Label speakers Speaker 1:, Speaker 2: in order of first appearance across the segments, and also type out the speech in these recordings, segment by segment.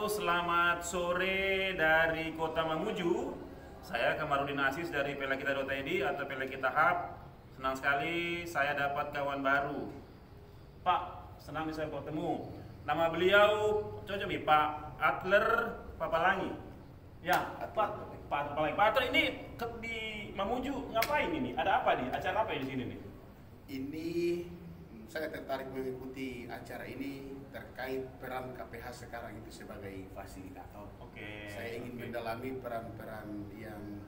Speaker 1: selamat sore dari Kota Mamuju. Saya Kamarudin Aziz dari Pelakita.id atau Pelakita Hub. Senang sekali saya dapat kawan baru. Pak, senang bisa bertemu. Nama beliau cocok nih, Pak Adler Papalangi. Ya, Pak Papalangi. Pak Adler ini di Mamuju ngapain ini? Ada apa nih? Acara apa di sini nih?
Speaker 2: Ini saya tertarik mengikuti acara ini terkait peran KPH sekarang itu sebagai fasilitator.
Speaker 1: Oke.
Speaker 2: Saya ingin mendalami peran-peran yang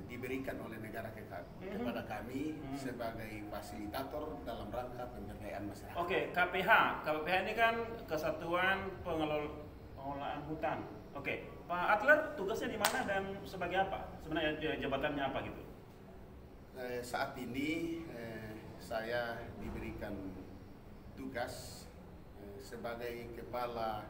Speaker 2: diberikan oleh negara kepada kami sebagai fasilitator dalam rangka pemberdayaan masyarakat.
Speaker 1: Oke, KPH. KPH ini kan Kesatuan Pengelolaan Hutan. Oke, Pak Adler tugasnya di mana dan sebagai apa? Sebenarnya jabatannya apa gitu?
Speaker 2: Saat ini saya diberikan tugas sebagai Kepala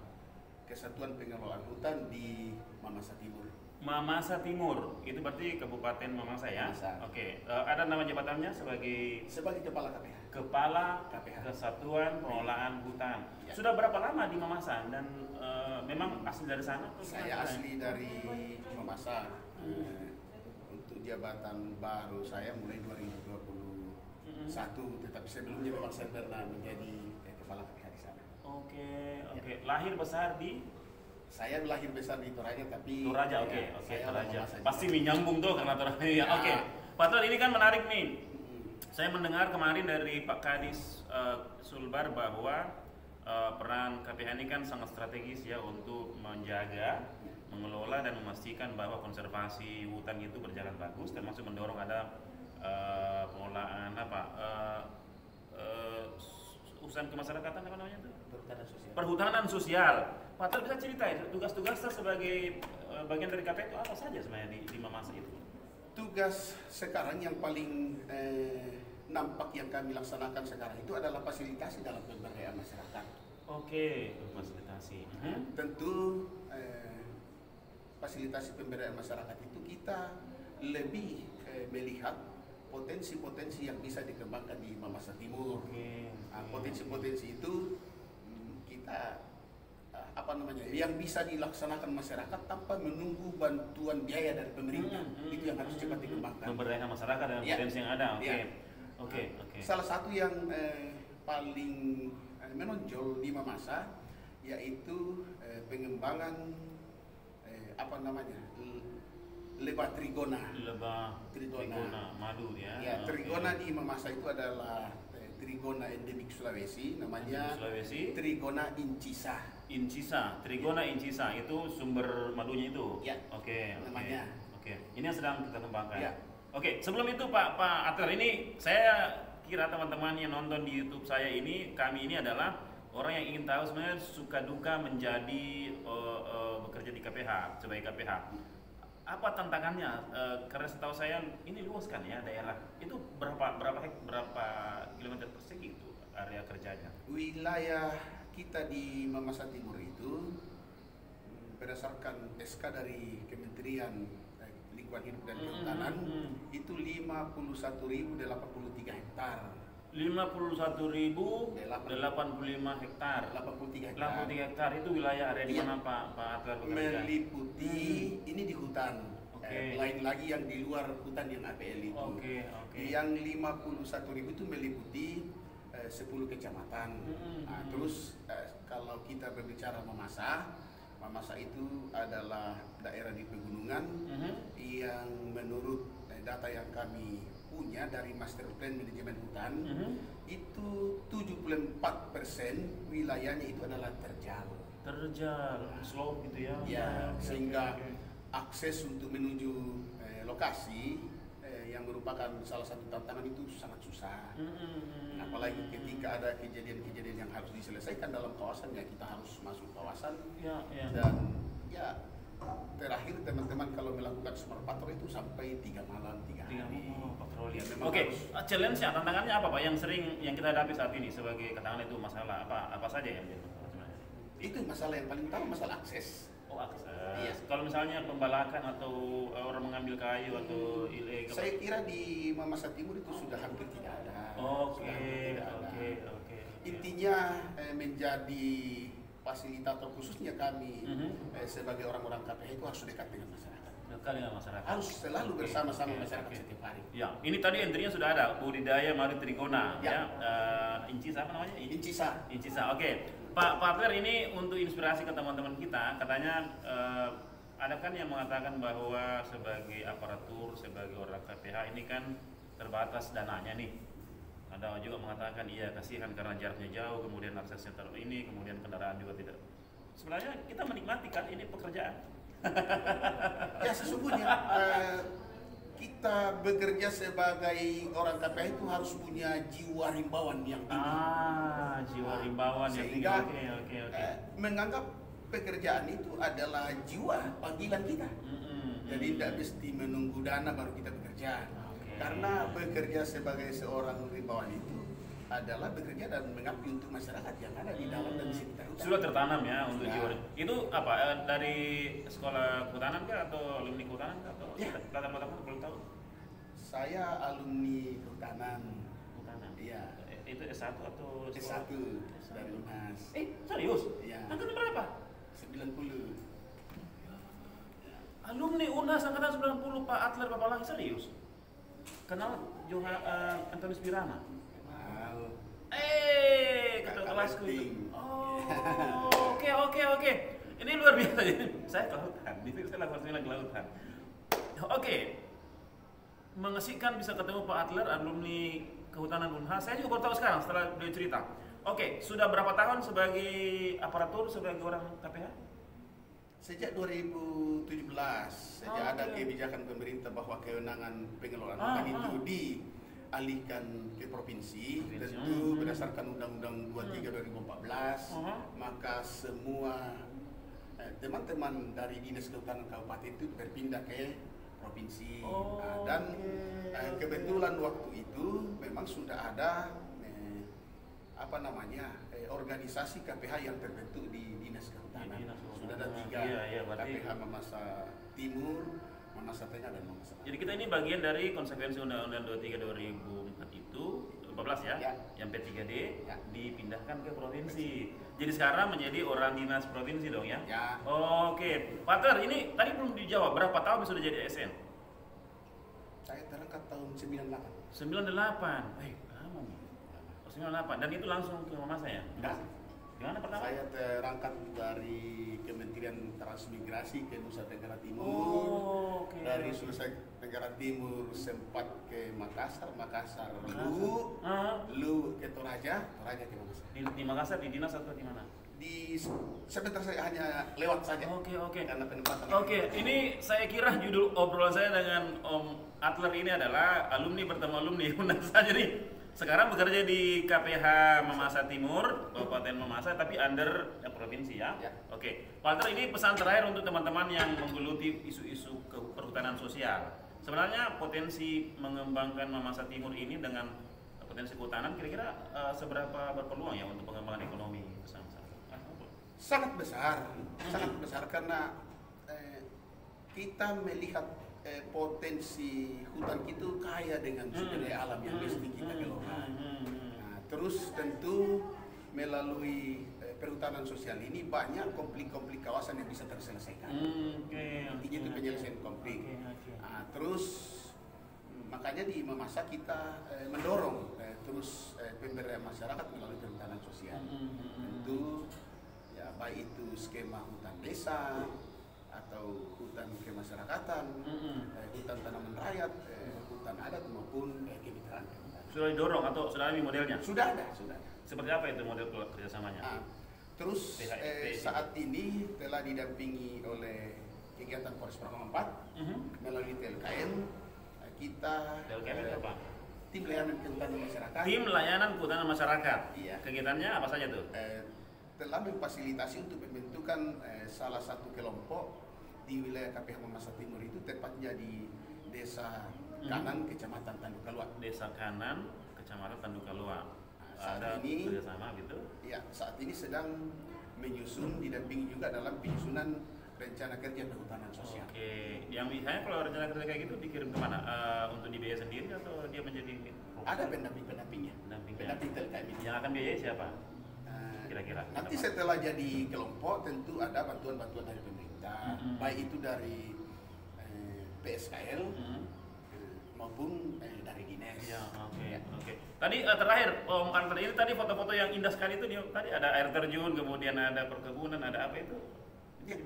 Speaker 2: Kesatuan Pengelolaan Hutan di Mamasa Timur.
Speaker 1: Mamasa Timur, itu berarti Kabupaten Mamasa ya?
Speaker 2: Mamasa.
Speaker 1: Oke, ada nama jabatannya sebagai
Speaker 2: Kepala KPH.
Speaker 1: Kepala
Speaker 2: KPH.
Speaker 1: Kesatuan Pengelolaan Hutan.
Speaker 2: Ya.
Speaker 1: Sudah berapa lama di Mamasa dan memang asli dari sana?
Speaker 2: Saya asli dari Mamasa. Untuk jabatan baru saya mulai 2021, tetapi sebelumnya memang saya pernah menjadi Kepala KPH di sana.
Speaker 1: Oke. Lahir besar di?
Speaker 2: Saya lahir besar di Toraja, tapi
Speaker 1: Toraja, oke,
Speaker 2: saya
Speaker 1: Toraja.
Speaker 2: Mamasa
Speaker 1: Pasti
Speaker 2: juga.
Speaker 1: menyambung tuh karena Toraja. Ya. Oke, Pak Adler, ini kan menarik nih. Saya mendengar kemarin dari Pak Kadis Sulbar bahwa peran KPH ini kan sangat strategis ya untuk menjaga, mengelola dan memastikan bahwa konservasi hutan itu berjalan bagus, termasuk mendorong ada pengelolaan urusan kemasyarakatan apa namanya itu? Perhutanan sosial. Pak Adler bisa cerita itu tugas-tugasnya sebagai bagian dari KPH itu apa saja sebenarnya di Mamasa itu?
Speaker 2: Tugas sekarang yang paling nampak yang kami laksanakan sekarang itu adalah fasilitasi dalam pemberdayaan masyarakat.
Speaker 1: Oke, fasilitasi.
Speaker 2: Tentu fasilitasi pemberdayaan masyarakat itu kita lebih melihat potensi-potensi yang bisa dikembangkan di Mamasa Timur. Potensi-potensi itu kita yang bisa dilaksanakan masyarakat tanpa menunggu bantuan biaya dari pemerintah. Itu yang harus cepat dikembangkan.
Speaker 1: Memberdayakan masyarakat dengan potensi yang ada. Oke.
Speaker 2: Salah satu yang paling menonjol di Mamasa yaitu pengembangan lebah trigona.
Speaker 1: Madu ya.
Speaker 2: Ya, trigona di Mamasa itu adalah trigona endemik Sulawesi, namanya Trigona incisa. Trigona incisa itu sumber madunya itu. Ya.
Speaker 1: Oke.
Speaker 2: Namanya.
Speaker 1: Oke. Ini yang sedang kita kembangkan.
Speaker 2: Ya.
Speaker 1: Oke, sebelum itu Pak Adler, ini saya kira teman-teman yang nonton di YouTube saya ini, kami ini adalah orang yang ingin tahu sebenarnya suka duka menjadi bekerja di KPH sebagai KPH. Apa tantangannya? Karena setahu saya ini luas kan ya daerah. Itu berapa kilometer persegi itu area kerjanya?
Speaker 2: Wilayah kita di Mamasa Timur itu berdasarkan SK dari Kementerian Lingkungan Hidup dan Kehutanan itu 51.083 hektar.
Speaker 1: 51.085 hektar.
Speaker 2: 83
Speaker 1: hektar itu wilayah area di mana Pak Adler bekerja?
Speaker 2: Meliputi ini di hutan. Lain lagi yang di luar hutan yang APL itu. Yang 51.000 itu meliputi 10 kecamatan. Terus kalau kita berbicara Mamasa itu adalah daerah di pegunungan yang menurut data yang kami punya dari Master Plan Manajemen Hutan itu 74% wilayahnya itu adalah terjal,
Speaker 1: slope gitu ya?
Speaker 2: Ya, sehingga akses untuk menuju lokasi yang merupakan salah satu tantangan itu sangat susah. Apalagi ketika ada kejadian-kejadian yang harus diselesaikan dalam kawasan, ya kita harus masuk kawasan. Dan ya terakhir teman-teman kalau melakukan smart patrol itu sampai 3 malam 3 hari
Speaker 1: patroli.
Speaker 2: Ya,
Speaker 1: challenge-nya, tantangannya apa Pak yang sering yang kita hadapi saat ini sebagai katakanlah itu masalah apa saja yang jadi masalah sebenarnya?
Speaker 2: Itu masalah yang paling utama, masalah akses.
Speaker 1: Akses. Iya. Kalau misalnya pembalakan atau orang mengambil kayu atau ilegal.
Speaker 2: Saya kira di Mamasa Timur itu sudah hampir tidak ada.
Speaker 1: Oke.
Speaker 2: Intinya menjadi fasilitator khususnya kami sebagai orang-orang KPH itu harus dekat dengan masyarakat.
Speaker 1: Dekat dengan masyarakat.
Speaker 2: Harus selalu bersama-sama masyarakat setiap hari.
Speaker 1: Ya, ini tadi entry-nya sudah ada, budidaya Madu Trigona, ya. Incisa apa namanya?
Speaker 2: Incisa.
Speaker 1: Incisa. Oke. Pak Atler, ini untuk inspirasi ke teman-teman kita, katanya ada kan yang mengatakan bahwa sebagai aparatur, sebagai orang KPH ini kan terbatas dananya nih. Ada juga mengatakan iya kasihan karena jaraknya jauh, kemudian aksesnya ini, kemudian kendaraan juga tidak. Sebenarnya kita menikmati kan ini pekerjaan.
Speaker 2: Ya sesungguhnya kita bekerja sebagai orang KPH itu harus punya jiwa rimbawan yang tinggi.
Speaker 1: Jiwa rimbawan yang tinggi. Oke.
Speaker 2: Menganggap pekerjaan itu adalah jiwa panggilan kita. Jadi tidak mesti menunggu dana baru kita bekerja. Karena bekerja sebagai seorang rimbawan itu adalah bekerja dan mengabdi untuk masyarakat yang ada di dalam dan di sekitar hutan.
Speaker 1: Sudah tertanam ya untuk jiwa. Itu apa dari sekolah kehutanan kah atau alumni kehutanan kah atau latar belakang belum tahu?
Speaker 2: Saya alumni kehutanan. Iya.
Speaker 1: Itu S1 atau
Speaker 2: S1 dari UNAS.
Speaker 1: Serius?
Speaker 2: Iya.
Speaker 1: Angkatan berapa?
Speaker 2: 90.
Speaker 1: Alumni UNAS angkatan 90, Pak Atler Bapak lagi serius? Kenal Antonius Pirana? Ketua kelasku itu. Oke. Ini luar biasa. Saya kelautan. Saya lakukan kelautan. Oke. Mengesihkan bisa ketemu Pak Atler, alumni Kehutanan Unhas. Saya juga baru tahu sekarang setelah beliau cerita. Oke, sudah berapa tahun sebagai aparatur, sebagai orang KPH?
Speaker 2: Sejak 2017, sejak ada kebijakan pemerintah bahwa kewenangan pengelolaan hutan itu dialihkan ke provinsi, tentu berdasarkan Undang-Undang 23 2014, maka semua teman-teman dari Dinas Kehutanan Kabupaten itu berpindah ke provinsi. Dan kebetulan waktu itu memang sudah ada organisasi KPH yang terbentuk di Dinas Kehutanan. Sudah ada 3 KPH Mamasa Timur, Mamasa Tengah dan Mamasa Barat.
Speaker 1: Jadi kita ini bagian dari konsekuensi Undang-Undang 23 2004 itu 14 ya, yang P3D dipindahkan ke provinsi. Jadi sekarang menjadi orang dinas provinsi dong ya? Oke, Pak Atler, ini tadi belum dijawab, berapa tahun sudah jadi ASN?
Speaker 2: Saya terangkat tahun 98.
Speaker 1: 98, lama nih. 98, dan itu langsung ke mama saya?
Speaker 2: Enggak.
Speaker 1: Gimana pertama?
Speaker 2: Saya terangkat dari Kementerian Transmigrasi ke Nusa Tenggara Timur. Dari Nusa Tenggara Timur sempat ke Makassar, Lu ke Toraja ke Makassar.
Speaker 1: Di Makassar, di dinas atau di mana?
Speaker 2: Sebentar saya hanya lewat saja.
Speaker 1: Oke.
Speaker 2: Karena penempatan.
Speaker 1: Ini saya kira judul obrolan saya dengan Om Atler ini adalah alumni bertemu alumni UNAS saja nih. Sekarang bekerja di KPH Mamasa Timur, Kabupaten Mamasa, tapi under provinsi ya. Oke, Pak Atler, ini pesan terakhir untuk teman-teman yang menggeluti isu-isu perhutanan sosial. Sebenarnya potensi mengembangkan Mamasa Timur ini dengan potensi kehutanan kira-kira seberapa berpeluang ya untuk pengembangan ekonomi bersama-sama?
Speaker 2: Sangat besar karena kita melihat potensi hutan itu kaya dengan sumber daya alam yang mesti kita kelola. Terus tentu melalui perhutanan sosial ini banyak konflik-konflik kawasan yang bisa terselesaikan. Intinya itu penyelesaian konflik. Terus makanya di Mamasa kita mendorong terus pemberdayaan masyarakat melalui perhutanan sosial. Tentu ya baik itu skema hutan desa atau hutan kemasyarakatan, hutan tanaman rakyat, hutan adat maupun kemitraan.
Speaker 1: Sudah didorong atau sudah ada modelnya?
Speaker 2: Sudah ada.
Speaker 1: Seperti apa itu model kerjasamanya?
Speaker 2: Terus saat ini telah didampingi oleh kegiatan Polres Pramang 4 melalui TLKM.
Speaker 1: TLKM itu apa?
Speaker 2: Tim Layanan Kehutanan Masyarakat.
Speaker 1: Tim Layanan Kehutanan Masyarakat.
Speaker 2: Iya.
Speaker 1: Kegiatannya apa saja tuh?
Speaker 2: Telah memfasilitasi untuk pembentukan salah satu kelompok di wilayah KPH Mamasa Timur itu tepatnya di Desa Kanan, Kecamatan Tandukalua.
Speaker 1: Desa Kanan, Kecamatan Tandukalua.
Speaker 2: Saat ini
Speaker 1: kerjasama gitu?
Speaker 2: Ya, saat ini sedang menyusun, didampingi juga dalam penyusunan rencana kerja perhutanan sosial.
Speaker 1: Oke, yang misalnya kalau rencana kerja kayak gitu dikirim kemana? Untuk dibiayai sendiri atau dia menjadi?
Speaker 2: Ada pendampingnya. Pendamping TLKM ini.
Speaker 1: Yang akan biayai siapa? kira-kira?
Speaker 2: Nanti setelah jadi kelompok tentu ada bantuan-bantuan dari pemerintah, baik itu dari PSKL maupun dari dinas.
Speaker 1: Ya, oke. Tadi terakhir Om Arthur, ini tadi foto-foto yang indah sekali itu tadi ada air terjun, kemudian ada perkebunan, ada apa itu?
Speaker 2: Ya,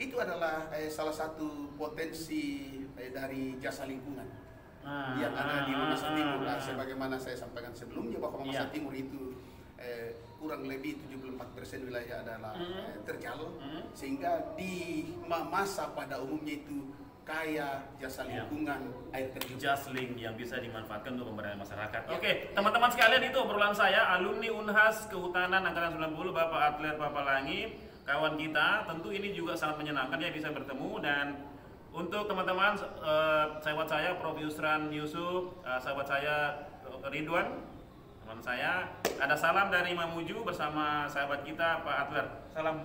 Speaker 2: itu adalah salah satu potensi dari jasa lingkungan yang ada di Mamasa Timur. Sebagaimana saya sampaikan sebelumnya bahwa Mamasa Timur itu kurang lebih 74% wilayah adalah terjal, sehingga di Mamasa pada umumnya itu kaya jasa lingkungan, air terjun.
Speaker 1: Jasling yang bisa dimanfaatkan untuk pemberdayaan masyarakat. Oke, teman-teman sekalian, itu obrolan saya, alumni Unhas Kehutanan Angkatan 90, Bapak Adler Papalangi, kawan kita. Tentu ini juga sangat menyenangkan ya bisa bertemu. Dan untuk teman-teman, sahabat saya Prof. Yusran Yusuf, sahabat saya Ridwan, teman saya, ada salam dari Mamuju bersama sahabat kita Pak Adler. Salam.